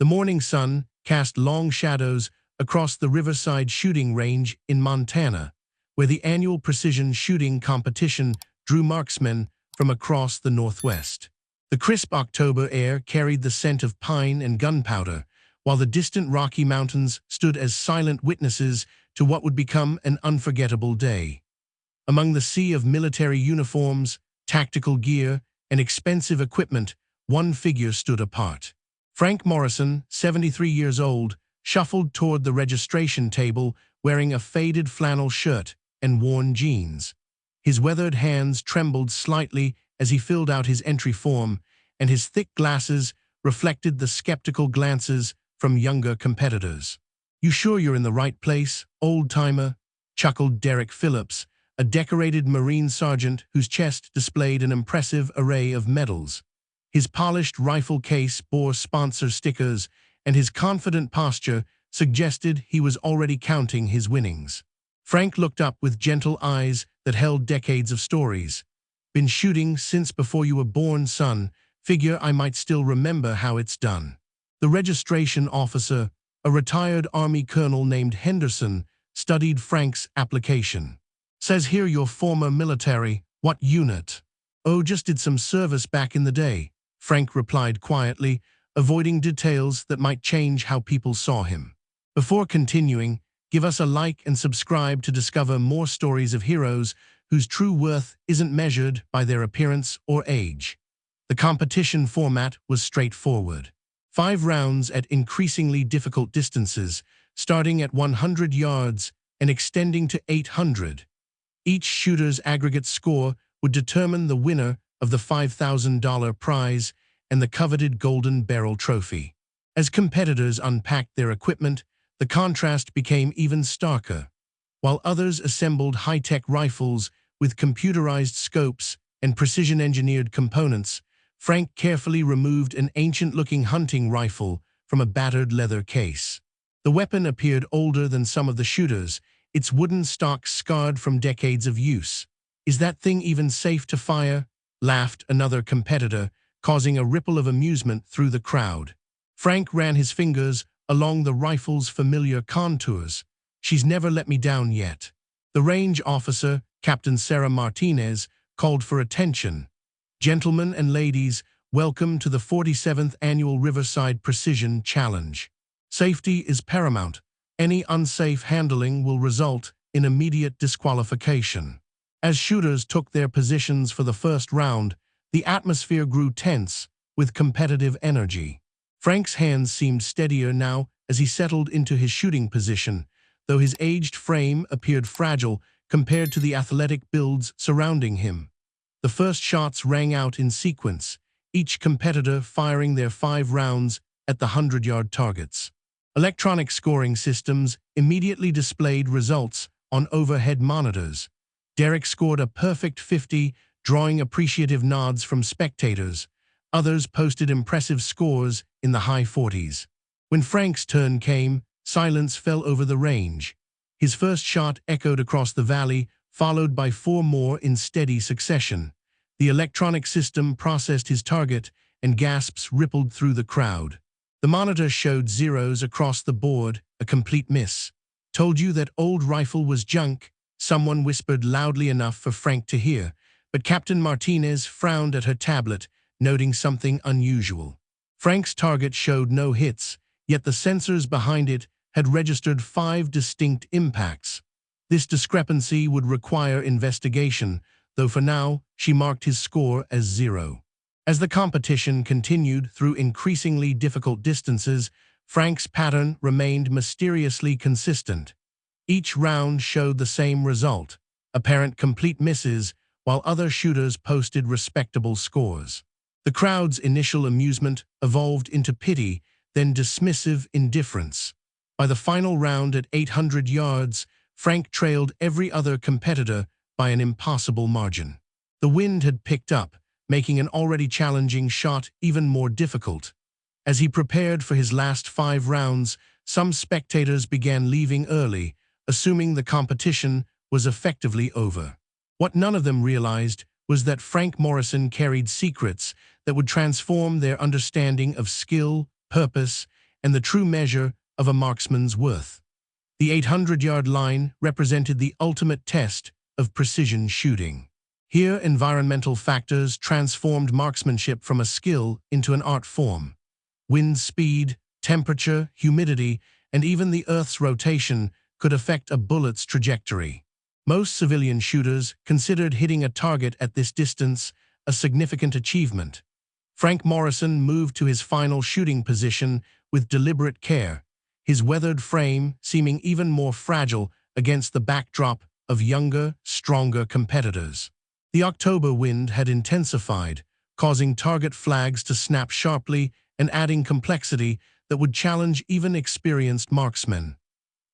The morning sun cast long shadows across the Riverside shooting range in Montana, where the annual precision shooting competition drew marksmen from across the Northwest. The crisp October air carried the scent of pine and gunpowder, while the distant Rocky Mountains stood as silent witnesses to what would become an unforgettable day. Among the sea of military uniforms, tactical gear, and expensive equipment, one figure stood apart. Frank Morrison, 73 years old, shuffled toward the registration table wearing a faded flannel shirt and worn jeans. His weathered hands trembled slightly as he filled out his entry form, and his thick glasses reflected the skeptical glances from younger competitors. "You sure you're in the right place, old-timer?" chuckled Derek Phillips, a decorated Marine sergeant whose chest displayed an impressive array of medals. His polished rifle case bore sponsor stickers, and his confident posture suggested he was already counting his winnings. Frank looked up with gentle eyes that held decades of stories. "Been shooting since before you were born, son. Figure I might still remember how it's done." The registration officer, a retired Army colonel named Henderson, studied Frank's application. "Says here you're former military. What unit?" "Oh, just did some service back in the day," Frank replied quietly, avoiding details that might change how people saw him. Before continuing, give us a like and subscribe to discover more stories of heroes whose true worth isn't measured by their appearance or age. The competition format was straightforward. 5 rounds at increasingly difficult distances, starting at 100 yards and extending to 800. Each shooter's aggregate score would determine the winner of the $5,000 prize and the coveted Golden Barrel Trophy. As competitors unpacked their equipment, the contrast became even starker. While others assembled high-tech rifles with computerized scopes and precision-engineered components, Frank carefully removed an ancient-looking hunting rifle from a battered leather case. The weapon appeared older than some of the shooters, its wooden stock scarred from decades of use. "Is that thing even safe to fire?" laughed another competitor, causing a ripple of amusement through the crowd. Frank ran his fingers along the rifle's familiar contours. "She's never let me down yet." The range officer, Captain Sarah Martinez, called for attention. "Gentlemen and ladies, welcome to the 47th Annual Riverside Precision Challenge. Safety is paramount. Any unsafe handling will result in immediate disqualification." As shooters took their positions for the first round, the atmosphere grew tense with competitive energy. Frank's hands seemed steadier now as he settled into his shooting position, though his aged frame appeared fragile compared to the athletic builds surrounding him. The first shots rang out in sequence, each competitor firing their 5 rounds at the 100-yard targets. Electronic scoring systems immediately displayed results on overhead monitors. Derek scored a perfect 50, drawing appreciative nods from spectators. Others posted impressive scores in the high 40s. When Frank's turn came, silence fell over the range. His first shot echoed across the valley, followed by 4 more in steady succession. The electronic system processed his target, and gasps rippled through the crowd. The monitor showed zeros across the board, a complete miss. "Told you that old rifle was junk," someone whispered loudly enough for Frank to hear, but Captain Martinez frowned at her tablet, noting something unusual. Frank's target showed no hits, yet the sensors behind it had registered 5 distinct impacts. This discrepancy would require investigation, though for now, she marked his score as 0. As the competition continued through increasingly difficult distances, Frank's pattern remained mysteriously consistent. Each round showed the same result, apparent complete misses, while other shooters posted respectable scores. The crowd's initial amusement evolved into pity, then dismissive indifference. By the final round at 800 yards, Frank trailed every other competitor by an impossible margin. The wind had picked up, making an already challenging shot even more difficult. As he prepared for his last 5 rounds, some spectators began leaving early, assuming the competition was effectively over. What none of them realized was that Frank Morrison carried secrets that would transform their understanding of skill, purpose, and the true measure of a marksman's worth. The 800-yard line represented the ultimate test of precision shooting. Here, environmental factors transformed marksmanship from a skill into an art form. Wind speed, temperature, humidity, and even the Earth's rotation could affect a bullet's trajectory. Most civilian shooters considered hitting a target at this distance a significant achievement. Frank Morrison moved to his final shooting position with deliberate care, his weathered frame seeming even more fragile against the backdrop of younger, stronger competitors. The October wind had intensified, causing target flags to snap sharply and adding complexity that would challenge even experienced marksmen.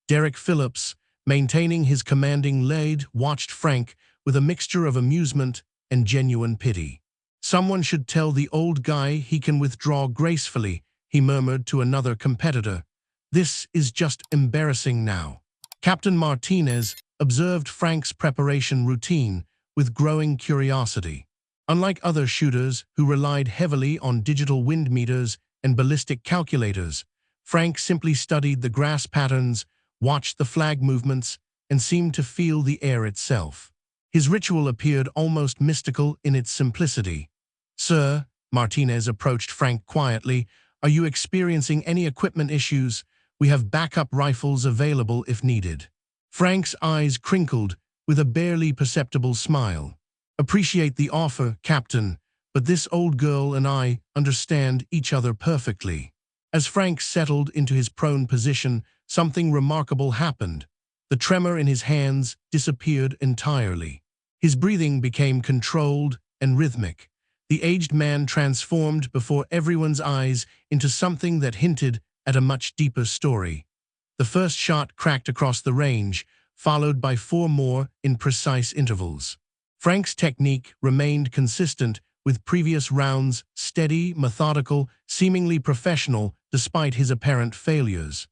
Derek Phillips, maintaining his commanding lead, watched Frank with a mixture of amusement and genuine pity. "Someone should tell the old guy he can withdraw gracefully," he murmured to another competitor. "This is just embarrassing now." Captain Martinez observed Frank's preparation routine with growing curiosity. Unlike other shooters who relied heavily on digital wind meters and ballistic calculators, Frank simply studied the grass patterns, watched the flag movements, and seemed to feel the air itself. His ritual appeared almost mystical in its simplicity. "Sir," Martinez approached Frank quietly, "are you experiencing any equipment issues? We have backup rifles available if needed." Frank's eyes crinkled with a barely perceptible smile. "Appreciate the offer, Captain, but this old girl and I understand each other perfectly." As Frank settled into his prone position, something remarkable happened. The tremor in his hands disappeared entirely. His breathing became controlled and rhythmic. The aged man transformed before everyone's eyes into something that hinted at a much deeper story. The first shot cracked across the range, followed by 4 more in precise intervals. Frank's technique remained consistent with previous rounds, steady, methodical, seemingly professional despite his apparent failures.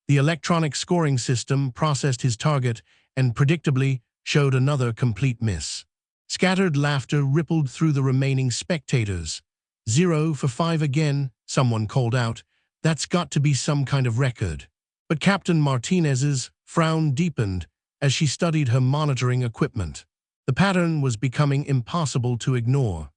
The electronic scoring system processed his target and predictably showed another complete miss. Scattered laughter rippled through the remaining spectators. "0 for 5 again," someone called out. "That's got to be some kind of record." But Captain Martinez's frown deepened as she studied her monitoring equipment. The pattern was becoming impossible to ignore.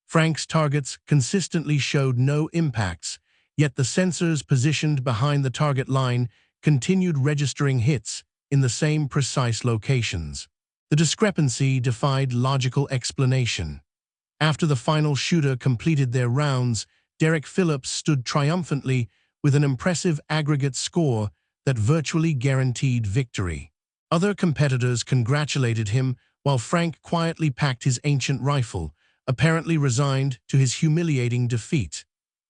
Frank's targets consistently showed no impacts, yet the sensors positioned behind the target line continued registering hits in the same precise locations. The discrepancy defied logical explanation. After the final shooter completed their rounds, Derek Phillips stood triumphantly with an impressive aggregate score that virtually guaranteed victory. Other competitors congratulated him while Frank quietly packed his ancient rifle, apparently resigned to his humiliating defeat.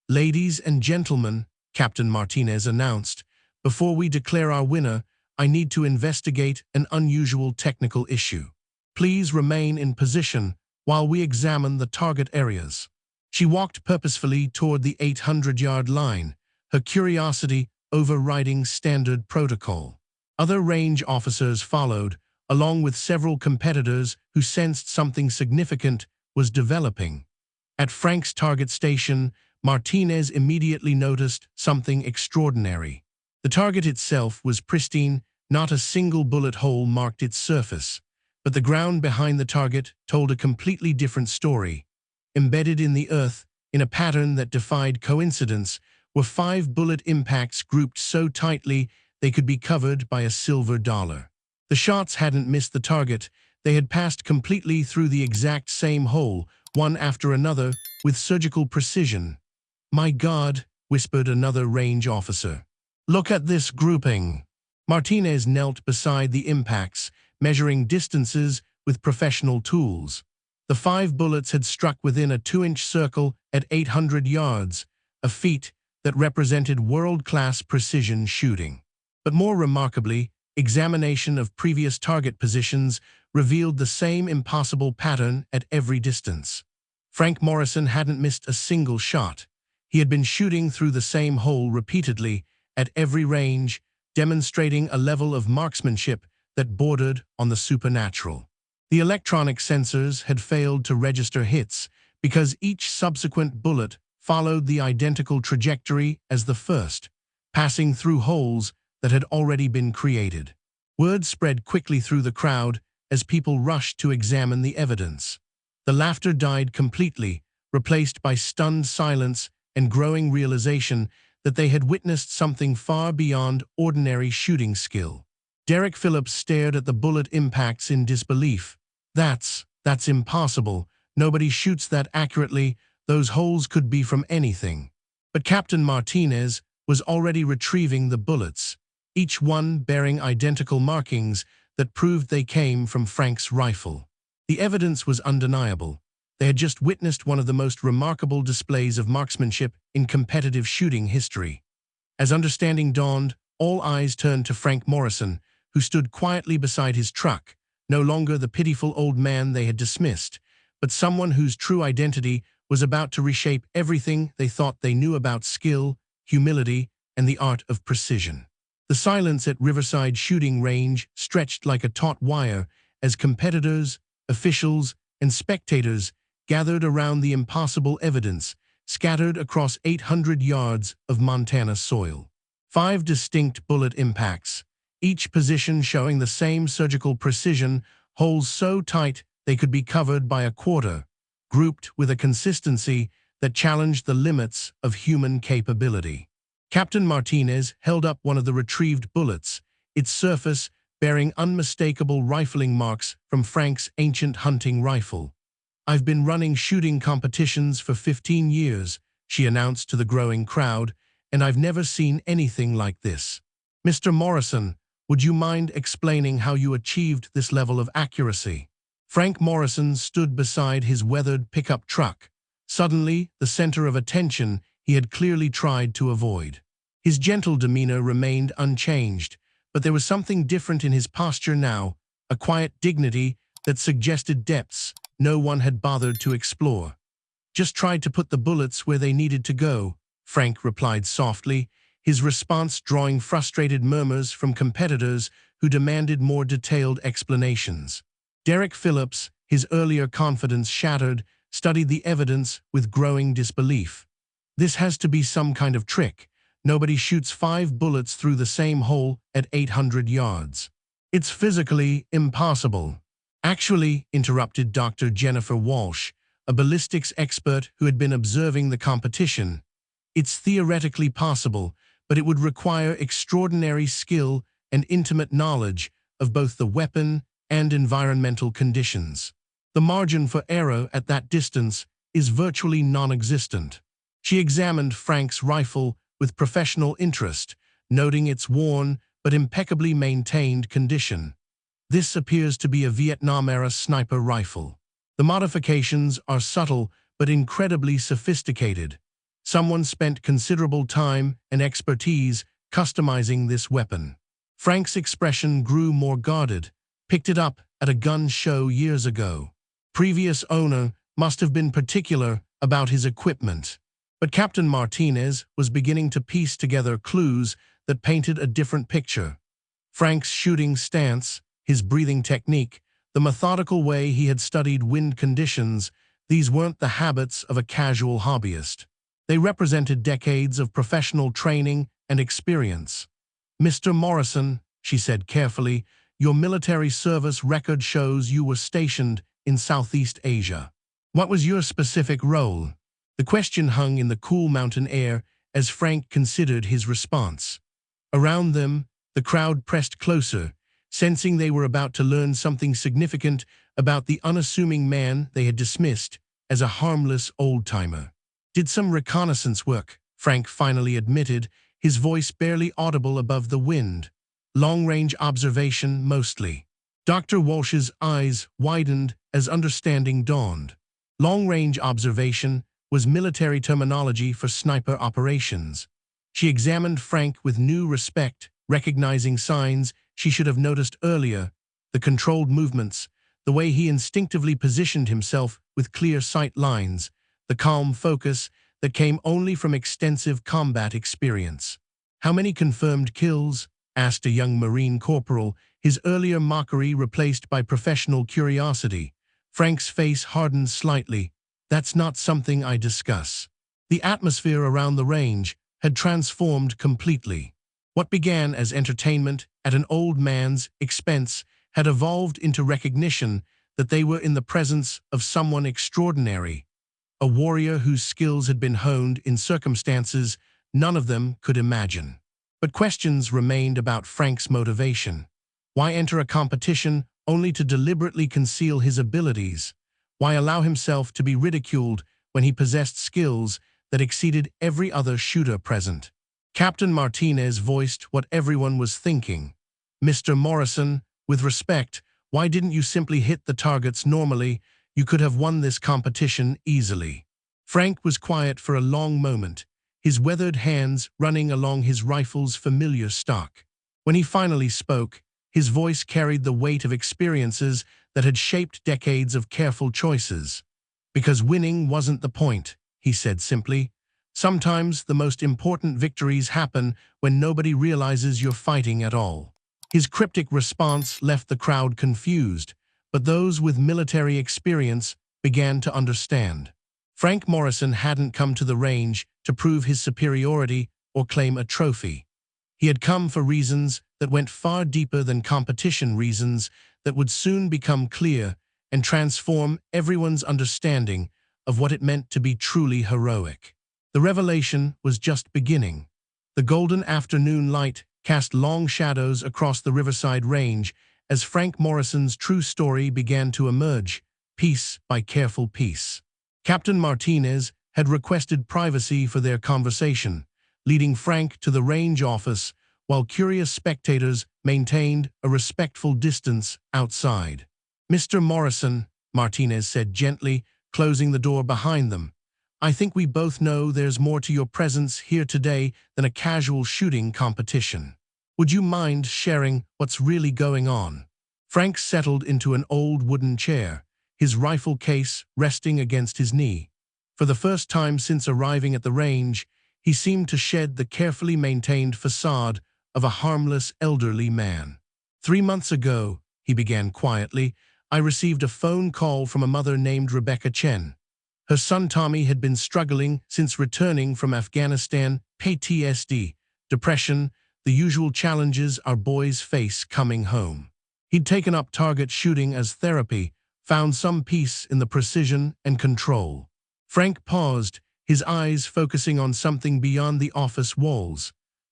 "Ladies and gentlemen," Captain Martinez announced, "before we declare our winner, I need to investigate an unusual technical issue. Please remain in position while we examine the target areas." She walked purposefully toward the 800-yard line, her curiosity overriding standard protocol. Other range officers followed, along with several competitors who sensed something significant was developing. At Frank's target station, Martinez immediately noticed something extraordinary. The target itself was pristine, not a single bullet hole marked its surface. But the ground behind the target told a completely different story. Embedded in the earth, in a pattern that defied coincidence, were 5 bullet impacts grouped so tightly they could be covered by a silver dollar. The shots hadn't missed the target, they had passed completely through the exact same hole, one after another, with surgical precision. "My God," whispered another range officer. "Look at this grouping." Martinez knelt beside the impacts, measuring distances with professional tools. The 5 bullets had struck within a 2-inch circle at 800 yards, a feat that represented world-class precision shooting. But more remarkably, examination of previous target positions revealed the same impossible pattern at every distance. Frank Morrison hadn't missed a single shot. He had been shooting through the same hole repeatedly, at every range, demonstrating a level of marksmanship that bordered on the supernatural. The electronic sensors had failed to register hits because each subsequent bullet followed the identical trajectory as the first, passing through holes that had already been created. Word spread quickly through the crowd as people rushed to examine the evidence. The laughter died completely, replaced by stunned silence and growing realization that they had witnessed something far beyond ordinary shooting skill. Derek Phillips stared at the bullet impacts in disbelief. That's impossible. Nobody shoots that accurately. Those holes could be from anything. But Captain Martinez was already retrieving the bullets, each one bearing identical markings that proved they came from Frank's rifle. The evidence was undeniable. They had just witnessed one of the most remarkable displays of marksmanship in competitive shooting history. As understanding dawned, all eyes turned to Frank Morrison, who stood quietly beside his truck, no longer the pitiful old man they had dismissed, but someone whose true identity was about to reshape everything they thought they knew about skill, humility, and the art of precision. The silence at Riverside Shooting Range stretched like a taut wire as competitors, officials, and spectators gathered around the impossible evidence scattered across 800 yards of Montana soil. 5 distinct bullet impacts, each position showing the same surgical precision, holes so tight they could be covered by a quarter, grouped with a consistency that challenged the limits of human capability. Captain Martinez held up one of the retrieved bullets, its surface bearing unmistakable rifling marks from Frank's ancient hunting rifle. "I've been running shooting competitions for 15 years, she announced to the growing crowd, "and I've never seen anything like this. Mr. Morrison, would you mind explaining how you achieved this level of accuracy?" Frank Morrison stood beside his weathered pickup truck, suddenly the center of attention he had clearly tried to avoid. His gentle demeanor remained unchanged, but there was something different in his posture now, a quiet dignity that suggested depths no one had bothered to explore. "Just tried to put the bullets where they needed to go," Frank replied softly, his response drawing frustrated murmurs from competitors who demanded more detailed explanations. Derek Phillips, his earlier confidence shattered, studied the evidence with growing disbelief. "This has to be some kind of trick. Nobody shoots 5 bullets through the same hole at 800 yards. It's physically impossible." "Actually," interrupted Dr. Jennifer Walsh, a ballistics expert who had been observing the competition, "it's theoretically possible, but it would require extraordinary skill and intimate knowledge of both the weapon and environmental conditions. The margin for error at that distance is virtually non-existent." She examined Frank's rifle with professional interest, noting its worn but impeccably maintained condition. "This appears to be a Vietnam-era sniper rifle. The modifications are subtle but incredibly sophisticated. Someone spent considerable time and expertise customizing this weapon." Frank's expression grew more guarded. "Picked it up at a gun show years ago. Previous owner must have been particular about his equipment." But Captain Martinez was beginning to piece together clues that painted a different picture. Frank's shooting stance, his breathing technique, the methodical way he had studied wind conditions, these weren't the habits of a casual hobbyist. They represented decades of professional training and experience. "Mr. Morrison," she said carefully, "your military service record shows you were stationed in Southeast Asia. What was your specific role?" The question hung in the cool mountain air as Frank considered his response. Around them, the crowd pressed closer, sensing they were about to learn something significant about the unassuming man they had dismissed as a harmless old-timer. "Did some reconnaissance work," Frank finally admitted, his voice barely audible above the wind. "Long-range observation, mostly." Dr. Walsh's eyes widened as understanding dawned. Long-range observation was military terminology for sniper operations. She examined Frank with new respect, recognizing signs she should have noticed earlier, the controlled movements, the way he instinctively positioned himself with clear sight lines, the calm focus that came only from extensive combat experience. "How many confirmed kills?" asked a young Marine corporal, his earlier mockery replaced by professional curiosity. Frank's face hardened slightly. "That's not something I discuss." The atmosphere around the range had transformed completely. What began as entertainment at an old man's expense had evolved into recognition that they were in the presence of someone extraordinary, a warrior whose skills had been honed in circumstances none of them could imagine. But questions remained about Frank's motivation. Why enter a competition only to deliberately conceal his abilities? Why allow himself to be ridiculed when he possessed skills that exceeded every other shooter present? Captain Martinez voiced what everyone was thinking. "Mr. Morrison, with respect, why didn't you simply hit the targets normally? You could have won this competition easily." Frank was quiet for a long moment, his weathered hands running along his rifle's familiar stock. When he finally spoke, his voice carried the weight of experiences that had shaped decades of careful choices. "Because winning wasn't the point," he said simply. "Sometimes the most important victories happen when nobody realizes you're fighting at all." His cryptic response left the crowd confused, but those with military experience began to understand. Frank Morrison hadn't come to the range to prove his superiority or claim a trophy. He had come for reasons that went far deeper than competition, reasons that would soon become clear and transform everyone's understanding of what it meant to be truly heroic. The revelation was just beginning. The golden afternoon light cast long shadows across the Riverside Range as Frank Morrison's true story began to emerge, piece by careful piece. Captain Martinez had requested privacy for their conversation, leading Frank to the range office while curious spectators maintained a respectful distance outside. "Mr. Morrison," Martinez said gently, closing the door behind them, "I think we both know there's more to your presence here today than a casual shooting competition. Would you mind sharing what's really going on?" Frank settled into an old wooden chair, his rifle case resting against his knee. For the first time since arriving at the range, he seemed to shed the carefully maintained facade of a harmless elderly man. "3 months ago," he began quietly, "I received a phone call from a mother named Rebecca Chen. Her son Tommy had been struggling since returning from Afghanistan, PTSD, depression, the usual challenges our boys face coming home. He'd taken up target shooting as therapy, found some peace in the precision and control." Frank paused, his eyes focusing on something beyond the office walls.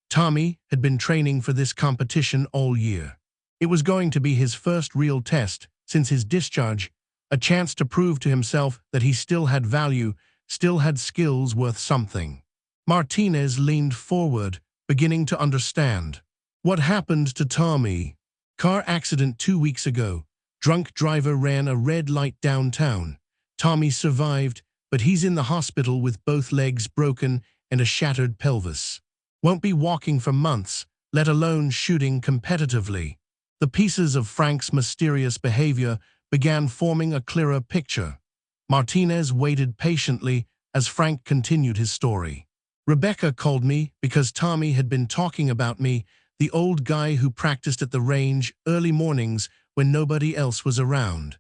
Tommy had been training for this competition all year. It was going to be his first real test since his discharge, a chance to prove to himself that he still had value, still had skills worth something. Martinez leaned forward, beginning to understand. "What happened to Tommy?" "Car accident 2 weeks ago. Drunk driver ran a red light downtown. Tommy survived, but he's in the hospital with both legs broken and a shattered pelvis. Won't be walking for months, let alone shooting competitively." The pieces of Frank's mysterious behavior began forming a clearer picture. Martinez waited patiently as Frank continued his story. "Rebecca called me because Tommy had been talking about me, the old guy who practiced at the range early mornings when nobody else was around.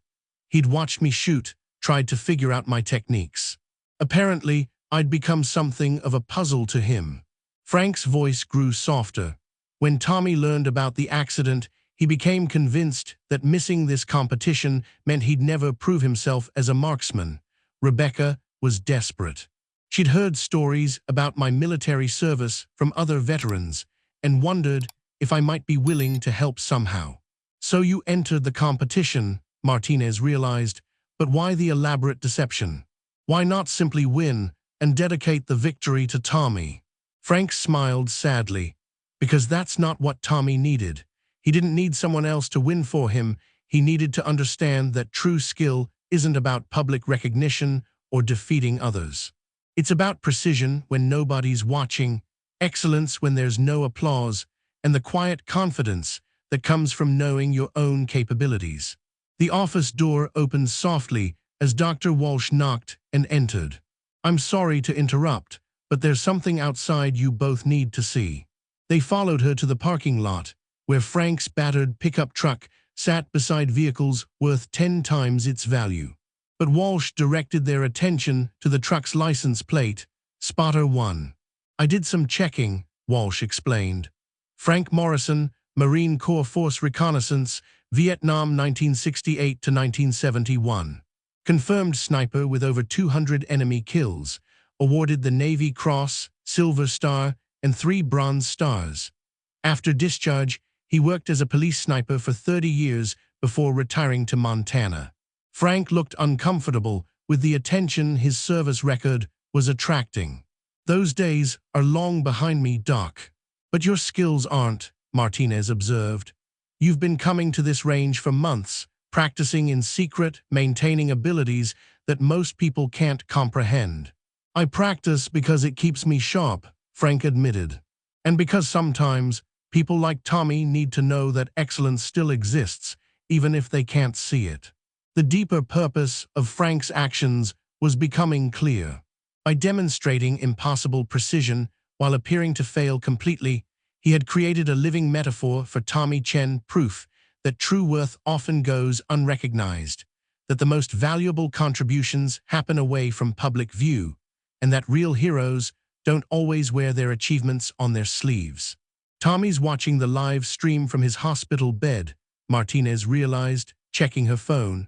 He'd watched me shoot, tried to figure out my techniques. Apparently, I'd become something of a puzzle to him." Frank's voice grew softer. "When Tommy learned about the accident, he became convinced that missing this competition meant he'd never prove himself as a marksman. Rebecca was desperate. She'd heard stories about my military service from other veterans and wondered if I might be willing to help somehow. So you entered the competition," Martinez realized, "but why the elaborate deception? Why not simply win and dedicate the victory to Tommy?" Frank smiled sadly. "Because that's not what Tommy needed. He didn't need someone else to win for him. He needed to understand that true skill isn't about public recognition or defeating others. It's about precision when nobody's watching, excellence when there's no applause, and the quiet confidence that comes from knowing your own capabilities." The office door opened softly as Dr. Walsh knocked and entered. "I'm sorry to interrupt, but there's something outside you both need to see." They followed her to the parking lot, where Frank's battered pickup truck sat beside vehicles worth 10 times its value. But Walsh directed their attention to the truck's license plate, Spotter 1. I did some checking, Walsh explained. Frank Morrison, Marine Corps Force Reconnaissance, Vietnam 1968 to 1971. Confirmed sniper with over 200 enemy kills. Awarded the Navy Cross, Silver Star, and 3 Bronze Stars. After discharge, he worked as a police sniper for 30 years before retiring to Montana. Frank looked uncomfortable with the attention his service record was attracting. Those days are long behind me, Doc. But your skills aren't, Martinez observed. You've been coming to this range for months, practicing in secret, maintaining abilities that most people can't comprehend. I practice because it keeps me sharp, Frank admitted. And because sometimes people like Tommy need to know that excellence still exists, even if they can't see it. The deeper purpose of Frank's actions was becoming clear. By demonstrating impossible precision while appearing to fail completely, he had created a living metaphor for Tommy Chen, proof that true worth often goes unrecognized, that the most valuable contributions happen away from public view, and that real heroes don't always wear their achievements on their sleeves. Tommy's watching the live stream from his hospital bed, Martinez realized, checking her phone.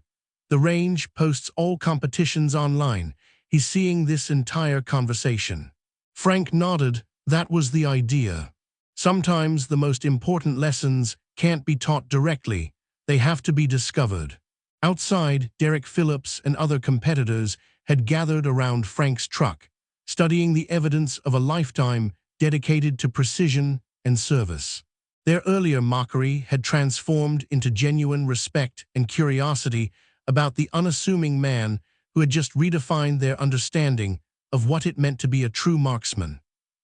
The range posts all competitions online. He's seeing this entire conversation. Frank nodded. That was the idea. Sometimes the most important lessons can't be taught directly. They have to be discovered. Outside, Derek Phillips and other competitors had gathered around Frank's truck, studying the evidence of a lifetime dedicated to precision and service. Their earlier mockery had transformed into genuine respect and curiosity about the unassuming man who had just redefined their understanding of what it meant to be a true marksman.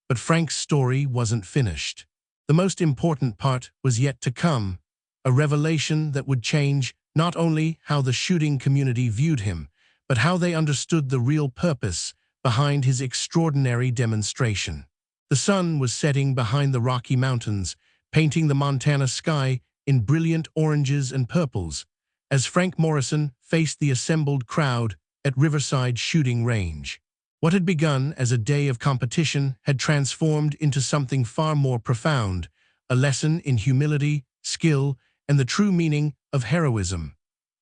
But Frank's story wasn't finished. The most important part was yet to come, a revelation that would change not only how the shooting community viewed him, but how they understood the real purpose behind his extraordinary demonstration. The sun was setting behind the Rocky Mountains, painting the Montana sky in brilliant oranges and purples, as Frank Morrison faced the assembled crowd at Riverside Shooting Range. What had begun as a day of competition had transformed into something far more profound, a lesson in humility, skill, and the true meaning of heroism.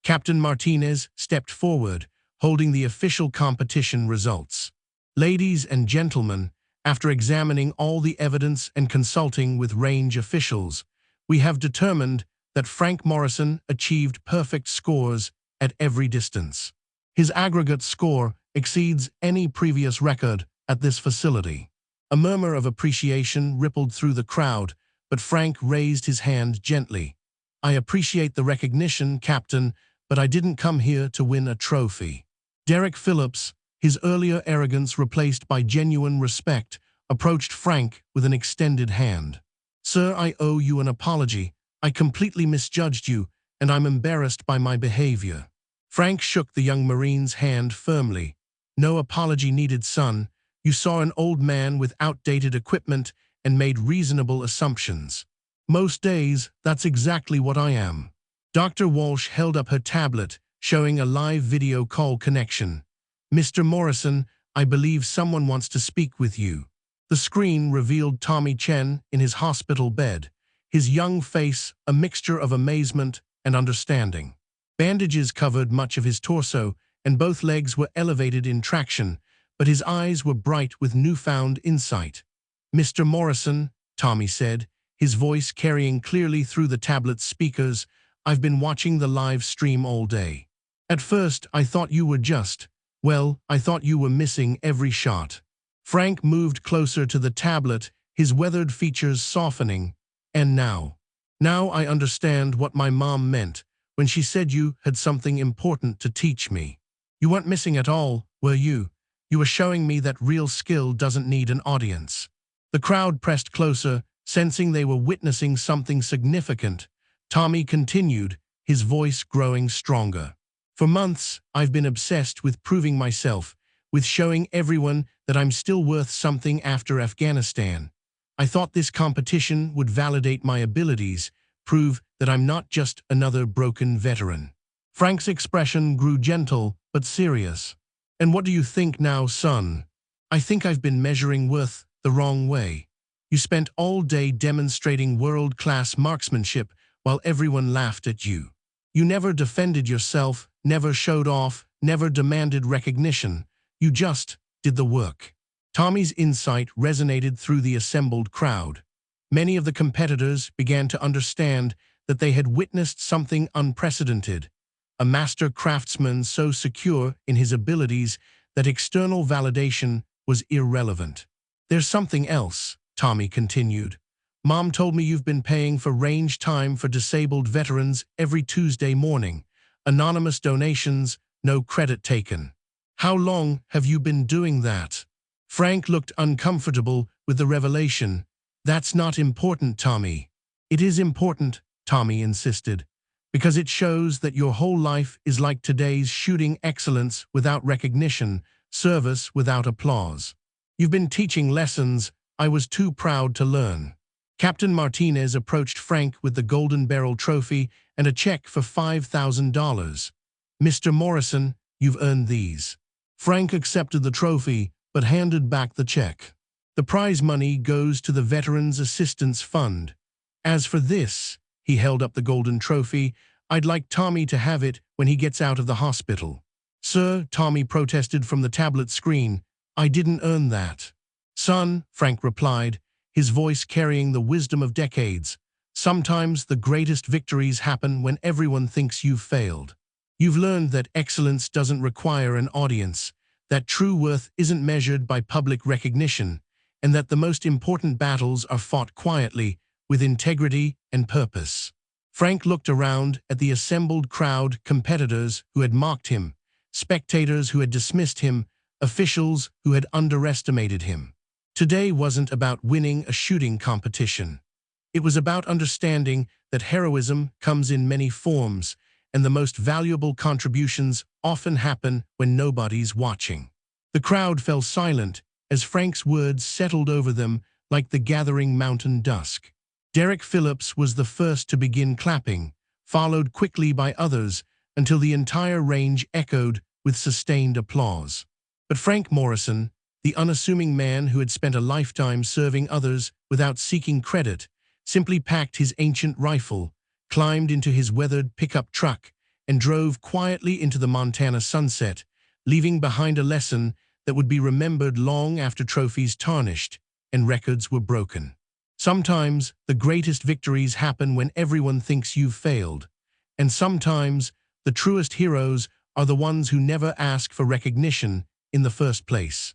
Captain Martinez stepped forward, holding the official competition results. Ladies and gentlemen, after examining all the evidence and consulting with range officials, we have determined that Frank Morrison achieved perfect scores at every distance. His aggregate score exceeds any previous record at this facility. A murmur of appreciation rippled through the crowd, but Frank raised his hand gently. I appreciate the recognition, Captain, but I didn't come here to win a trophy. Derek Phillips, his earlier arrogance replaced by genuine respect, approached Frank with an extended hand. Sir, I owe you an apology. I completely misjudged you, and I'm embarrassed by my behavior. Frank shook the young Marine's hand firmly. No apology needed, son. You saw an old man with outdated equipment and made reasonable assumptions. Most days, that's exactly what I am. Dr. Walsh held up her tablet, showing a live video call connection. Mr. Morrison, I believe someone wants to speak with you. The screen revealed Tommy Chen in his hospital bed, his young face a mixture of amazement and understanding. Bandages covered much of his torso, and both legs were elevated in traction, but his eyes were bright with newfound insight. Mr. Morrison, Tommy said, his voice carrying clearly through the tablet's speakers, I've been watching the live stream all day. At first, I thought you were I thought you were missing every shot. Frank moved closer to the tablet, his weathered features softening. And now I understand what my mom meant when she said you had something important to teach me. You weren't missing at all, were you? You were showing me that real skill doesn't need an audience. The crowd pressed closer, sensing they were witnessing something significant. Tommy continued, his voice growing stronger. For months, I've been obsessed with proving myself, with showing everyone that I'm still worth something after Afghanistan. I thought this competition would validate my abilities, prove that I'm not just another broken veteran. Frank's expression grew gentle but serious. And what do you think now, son? I think I've been measuring worth the wrong way. You spent all day demonstrating world-class marksmanship while everyone laughed at you. You never defended yourself, never showed off, never demanded recognition. You just did the work. Tommy's insight resonated through the assembled crowd. Many of the competitors began to understand that they had witnessed something unprecedented, a master craftsman so secure in his abilities that external validation was irrelevant. "There's something else," Tommy continued. "Mom told me you've been paying for range time for disabled veterans every Tuesday morning. Anonymous donations, no credit taken. How long have you been doing that?" Frank looked uncomfortable with the revelation. "That's not important, Tommy." "It is important," Tommy insisted, "because it shows that your whole life is like today's shooting excellence without recognition, service without applause. You've been teaching lessons I was too proud to learn." Captain Martinez approached Frank with the Golden Barrel Trophy and a check for $5,000. "Mr. Morrison, you've earned these." Frank accepted the trophy, but handed back the check. "The prize money goes to the Veterans Assistance Fund. As for this," he held up the golden trophy, "I'd like Tommy to have it when he gets out of the hospital." "Sir," Tommy protested from the tablet screen, "I didn't earn that." "Son," Frank replied, his voice carrying the wisdom of decades, "sometimes the greatest victories happen when everyone thinks you've failed. You've learned that excellence doesn't require an audience, that true worth isn't measured by public recognition, and that the most important battles are fought quietly, with integrity and purpose." Frank looked around at the assembled crowd, competitors who had mocked him, spectators who had dismissed him, officials who had underestimated him. Today wasn't about winning a shooting competition. It was about understanding that heroism comes in many forms, and the most valuable contributions often happen when nobody's watching. The crowd fell silent as Frank's words settled over them like the gathering mountain dusk. Derek Phillips was the first to begin clapping, followed quickly by others until the entire range echoed with sustained applause. But Frank Morrison, the unassuming man who had spent a lifetime serving others without seeking credit, simply packed his ancient rifle, climbed into his weathered pickup truck, and drove quietly into the Montana sunset, leaving behind a lesson that would be remembered long after trophies tarnished and records were broken. Sometimes the greatest victories happen when everyone thinks you've failed, and sometimes the truest heroes are the ones who never ask for recognition in the first place.